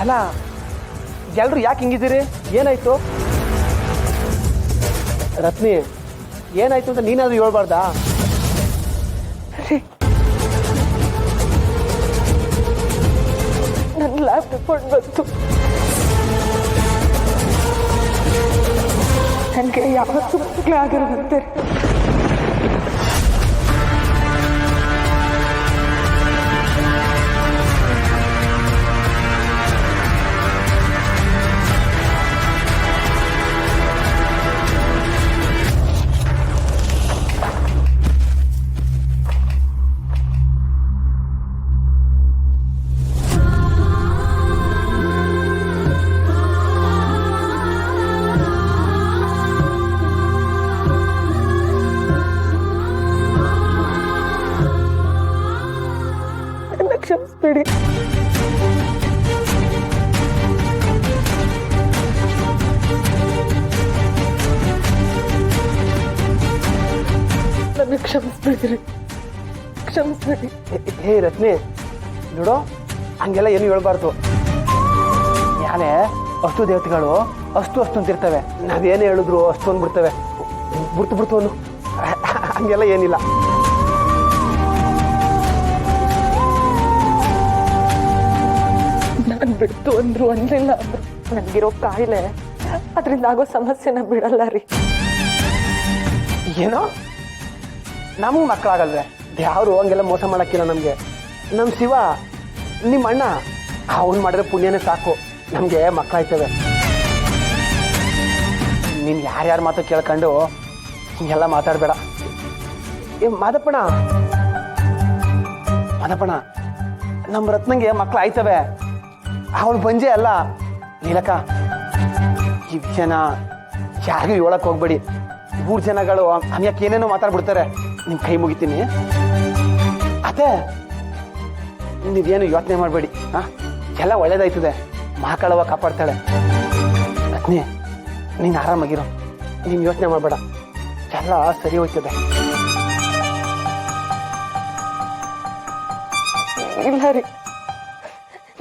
ಅಲ್ಲ ಎಲ್ರು ಯಾಕೆ ಹಿಂಗಿದ್ದೀರಿ? ಏನಾಯ್ತು ರತ್ನಿ? ಏನಾಯ್ತು ಅಂತ ನೀನಾದ್ರೂ ಹೇಳ್ಬಾರ್ದಾ? ನನ್ನ ಲ್ಯಾಬ್ ರಿಪೋರ್ಟ್ ಬಂತು. ನನಗೆ ಯಾವತ್ತೂ ಮಕ್ಕಳೇ ಆಗಿರುತ್ತೆ. ಕ್ಷಮಿಸ್ಬೇಡಿ. ನನಗೆ ಕ್ಷಮಿಸ್ಬಿಡ್ರಿ, ಕ್ಷಮಿಸ್ಬಿಡಿ. ಹೇ ರತ್ನಿ, ನೋಡು ಹಂಗೆಲ್ಲ ಏನು ಹೇಳ್ಬಾರ್ದು. ಯಾರೇ ಅಷ್ಟು ದೇವತೆಗಳು ಅಷ್ಟು ಅಂತಿರ್ತವೆ. ನಾವೇನೇ ಹೇಳಿದ್ರು ಅಷ್ಟು ಅಂದ್ಬಿಡ್ತೇವೆ. ಬಿಡ್ತು ಅನ್ನು ಹಂಗೆಲ್ಲ ಏನಿಲ್ಲ. ನಾನು ಬಿಡ್ತು ಅಂದ್ರು ಅನ್ಲಿಲ್ಲ ಅಂದ್ರು ನನಗಿರೋ ಕಾಯಿಲೆ ಅದರಿಂದ ಆಗೋ ಸಮಸ್ಯೆನ ಬಿಡಲ್ಲ ರೀ. ಏನೋ ನಮಗೆ ಮಕ್ಕಳಾಗಲ್ವೇ? ಯಾರು ಹಂಗೆಲ್ಲ ಮೋಸ ಮಾಡೋಕ್ಕಿಲ್ಲ ನಮಗೆ. ನಮ್ಮ ಶಿವ ನಿಮ್ಮ ಅಣ್ಣ ಅವನು ಮಾಡಿದ್ರೆ ಪುಣ್ಯನೇ ಸಾಕು, ನಮಗೆ ಮಕ್ಕಳಾಯ್ತವೆ. ನೀನು ಯಾರ್ಯಾರು ಮಾತು ಕೇಳ್ಕೊಂಡು ಹಿಂಗೆಲ್ಲ ಮಾತಾಡಬೇಡ. ಮಾದಪ್ಪಣ ನಮ್ಮ ರತ್ನಂಗೆ ಮಕ್ಕಳು ಆಯ್ತವೆ. ಅವಳು ಬಂಜೆ ಅಲ್ಲ ನೀಲಕ್ಕ. ಈ ವಿಷಯನ ಯಾರಿಗೂ ಹೇಳಕ್ ಹೋಗ್ಬೇಡಿ. 3 ಜನಗಳು ಹಂಗ್ಯಾಕೆ ಏನೇನೋ ಮಾತಾಡ್ಬಿಡ್ತಾರೆ. ನಿಮ್ ಕೈ ಮುಗಿತೀನಿ. ಅದೇ ನೀವೇನು ಯೋಚನೆ ಮಾಡಬೇಡಿ. ಎಲ್ಲ ಒಳ್ಳೇದಾಯ್ತದೆ. ಮಹಾಕಾಳವ ಕಾಪಾಡ್ತಾಳೆ. ರತ್ನಿ, ನೀನು ಆರಾಮಾಗಿರೋ, ನೀನು ಯೋಚನೆ ಮಾಡಬೇಡ. ಎಲ್ಲ ಸರಿ ಹೋಯ್ತದೆ. ಇಲ್ಲ ರೀ,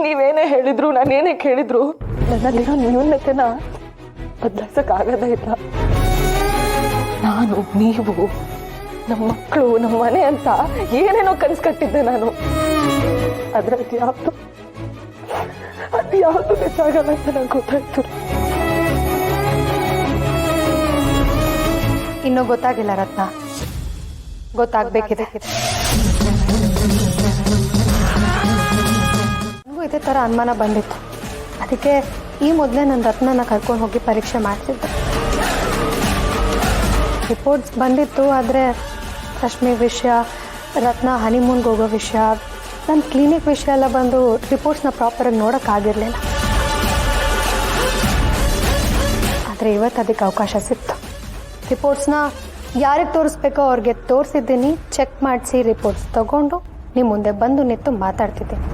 ನೀವೇನೇ ಹೇಳಿದ್ರು ನಾನೇನೇ ಕೇಳಿದ್ರು ನನ್ನಲ್ಲಿರೋ ನ್ಯೂನತೆನ ಬದಲಾಯಿಸಕ್ಕಾಗದೇ ಇಲ್ಲ. ನಾನು, ನೀವು, ನಮ್ಮ ಮಕ್ಕಳು, ನಮ್ಮ ಮನೆ ಅಂತ ಏನೇನೋ ಕನಸು ಕಟ್ಟಿದ್ದೆ ನಾನು. ಆದ್ರೆ ಅದು ಯಾವುದು ನಿಜ ಆಗಲ್ಲ ಅಂತ ನಂಗೆ ಗೊತ್ತಾಯ್ತು. ಇನ್ನೂ ಗೊತ್ತಾಗಿಲ್ಲ ರತ್ನ, ಗೊತ್ತಾಗ್ಬೇಕಿದೆ. ನನಗೂ ಇದೇ ಥರ ಅನುಮಾನ ಬಂದಿತ್ತು. ಅದಕ್ಕೆ ಈ ಮೊದಲೇ ನನ್ನ ರತ್ನನ ಕರ್ಕೊಂಡು ಹೋಗಿ ಪರೀಕ್ಷೆ ಮಾಡಿಸಿದ್ದೆ. ರಿಪೋರ್ಟ್ಸ್ ಬಂದಿತ್ತು. ಆದರೆ ರಶ್ಮಿ ವಿಷಯ, ರತ್ನ ಹನಿಮೂನ್ಗೆ ಹೋಗೋ ವಿಷಯ, ನನ್ನ ಕ್ಲಿನಿಕ್ ವಿಷಯ ಎಲ್ಲ ಬಂದು ರಿಪೋರ್ಟ್ಸ್ನ ಪ್ರಾಪರಾಗಿ ನೋಡೋಕ್ಕಾಗಿರಲಿಲ್ಲ. ಆದರೆ ಇವತ್ತು ಅದಕ್ಕೆ ಅವಕಾಶ ಸಿಕ್ತು. ರಿಪೋರ್ಟ್ಸ್ನ ಯಾರಿಗೆ ತೋರಿಸ್ಬೇಕೋ ಅವ್ರಿಗೆ ತೋರಿಸಿದ್ದೀನಿ. ಚೆಕ್ ಮಾಡಿಸಿ ರಿಪೋರ್ಟ್ಸ್ ತಗೊಂಡು ನಿಮ್ಮ ಮುಂದೆ ಬಂದು ನಿಂತು ಮಾತಾಡ್ತಿದ್ದೀನಿ.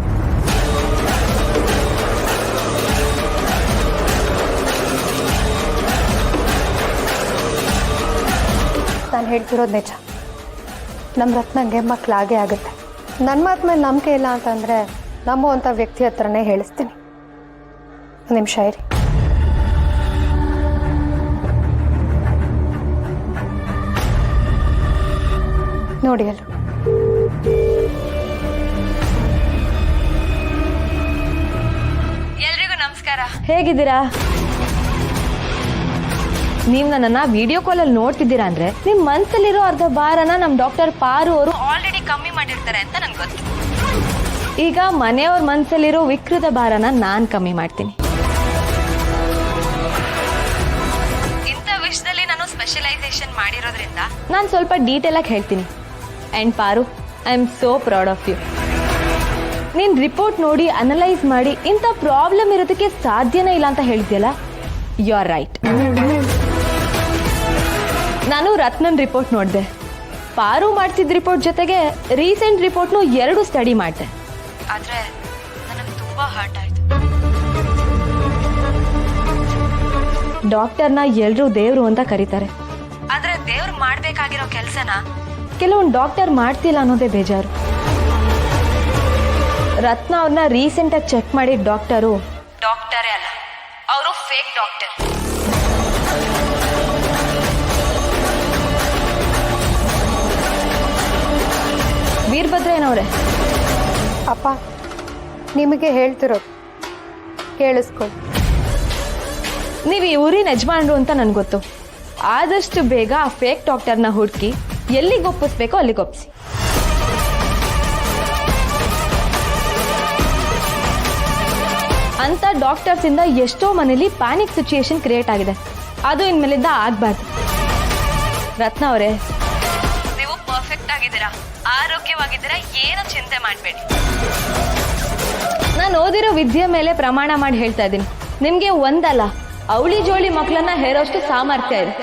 ನಾನು ಹೇಳ್ತಿರೋದು ನಿಜ. ನಮ್ಮ ರತ್ನಂಗೆ ಮಕ್ಕಳಾಗೇ ಆಗುತ್ತೆ. ನನ್ನ ಮಾತು ಮೇಲೆ ನಂಬಿಕೆ ಇಲ್ಲ ಅಂತಂದರೆ ನಂಬುವಂಥ ವ್ಯಕ್ತಿ ಹತ್ರನೇ ಹೇಳಿಸ್ತೀನಿ. ಒಂದು ನಿಮಿಷ ಇರಿ. ನೋಡಿ ಅಲ್ಲ, ಎಲ್ರಿಗೂ ನಮಸ್ಕಾರ. ಹೇಗಿದ್ದೀರಾ? ನೀವು ನನ್ನನ್ನ ವಿಡಿಯೋ ಕಾಲಲ್ಲಿ ನೋಡ್ತಿದ್ದೀರಾ ಅಂದ್ರೆ ನಿಮ್ ಮನ್ಸಲ್ಲಿರೋ ಅರ್ಧ ಭಾರನ ನಮ್ ಡಾಕ್ಟರ್ ಪಾರು ಅವರು ಆಲ್ರೆಡಿ ಕಮ್ಮಿ ಮಾಡಿರ್ತಾರೆ ಅಂತ ನನ್ಗೆ ಗೊತ್ತು. ಈಗ ಮನೆಯವ್ರ ಮನ್ಸಲ್ಲಿರೋ ವಿಕೃತ ಭಾರನ ನಾನ್ ಕಮ್ಮಿ ಮಾಡ್ತೀನಿ. ಇಂಥ ವಿಷಯದಲ್ಲಿ ನಾನು ಸ್ಪೆಷಲೈಸೇಷನ್ ಮಾಡಿರೋದ್ರಿಂದ ನಾನು ಸ್ವಲ್ಪ ಡೀಟೇಲ್ ಆಗಿ ಹೇಳ್ತೀನಿ. And Paru, I am so proud of you. ನೀನ್ ರಿಪೋರ್ಟ್ ನೋಡಿ ಅನಲೈಸ್ ಮಾಡಿ ಇಂಥ ಪ್ರಾಬ್ಲಮ್ ಇರೋದಕ್ಕೆ ಸಾಧ್ಯನೇ ಇಲ್ಲ ಅಂತ ಹೇಳಿದ್ಯಲ್ಲ, ಯು ಆರ್ ರೈಟ್. ನಾನು ರತ್ನನ್ ರಿಪೋರ್ಟ್ ನೋಡಿದೆ, ಪಾರು ಮಾಡ್ತಿದ್ದ ರಿಪೋರ್ಟ್ ಜೊತೆಗೆ ರೀಸೆಂಟ್ ರಿಪೋರ್ಟ್ನು 2 ಸ್ಟಡಿ ಮಾಡಿದೆ. ಆದ್ರೆ ನನಗೆ ತುಂಬಾ ಹರ್ಟ್ ಆಯ್ತು. ಡಾಕ್ಟರ್ನ ಎಲ್ಲರೂ ದೇವ್ರು ಅಂತ ಕರೀತಾರೆ, ಆದ್ರೆ ದೇವ್ರು ಮಾಡ್ಬೇಕಾಗಿರೋ ಕೆಲಸನ ಕೆಲವೊಂದು ಡಾಕ್ಟರ್ ಮಾಡ್ತಿಲ್ಲ ಅನ್ನೋದೇ ಬೇಜಾರು. ರತ್ನ ಅವ್ರನ್ನ ರೀಸೆಂಟ್ ಆಗಿ ಚೆಕ್ ಮಾಡಿ ಡಾಕ್ಟರು ಡಾಕ್ಟರೇ ಅಲ್ಲ, ಅವರು ಫೇಕ್ ಡಾಕ್ಟರ್. ವೀರಭದ್ರಯ್ಯನವ್ರೆ, ಅಪ್ಪ ನಿಮಗೆ ಹೇಳ್ತಿರೋದು ಕೇಳಿಸ್ಕೊಳ್ಳಿ. ನೀವು ಈ ಊರಿನ ಯಜಮಾನ್ರು ಅಂತ ನನ್ಗೆ ಗೊತ್ತು. ಆದಷ್ಟು ಬೇಗ ಆ ಫೇಕ್ ಡಾಕ್ಟರ್ನ ಹುಡುಕಿ ಎಲ್ಲಿಗೆ ಒಪ್ಪಿಸ್ಬೇಕೋ ಅಲ್ಲಿಗೆ ಒಪ್ಪಿಸಿ. ಅಂತ ಡಾಕ್ಟರ್ಸ್ ಇಂದ ಎಷ್ಟೋ ಮನೇಲಿ ಪ್ಯಾನಿಕ್ ಸಿಚುಯೇಷನ್ ಕ್ರಿಯೇಟ್ ಆಗಿದೆ. ಅದು ಇನ್ಮೇಲಿಂದ ಆಗ್ಬಾರ್ದು. ರತ್ನ ಅವರೇ, ನೀವು ಪರ್ಫೆಕ್ಟ್ ಆಗಿದ್ದೀರಾ, ಆರೋಗ್ಯವಾಗಿದ್ದೀರಾ, ಏನು ಚಿಂತೆ ಮಾಡಬೇಡಿ. ನಾನು ಓದಿರೋ ವಿದ್ಯೆ ಮೇಲೆ ಪ್ರಮಾಣ ಮಾಡಿ ಹೇಳ್ತಾ ಇದ್ದೀನಿ, ನಿಮ್ಗೆ ಒಂದಲ್ಲ ಅವಳಿ ಜೋಳಿ ಮಕ್ಕಳನ್ನ ಹೇರೋಷ್ಟು ಸಾಮರ್ಥ್ಯ ಇದೆ.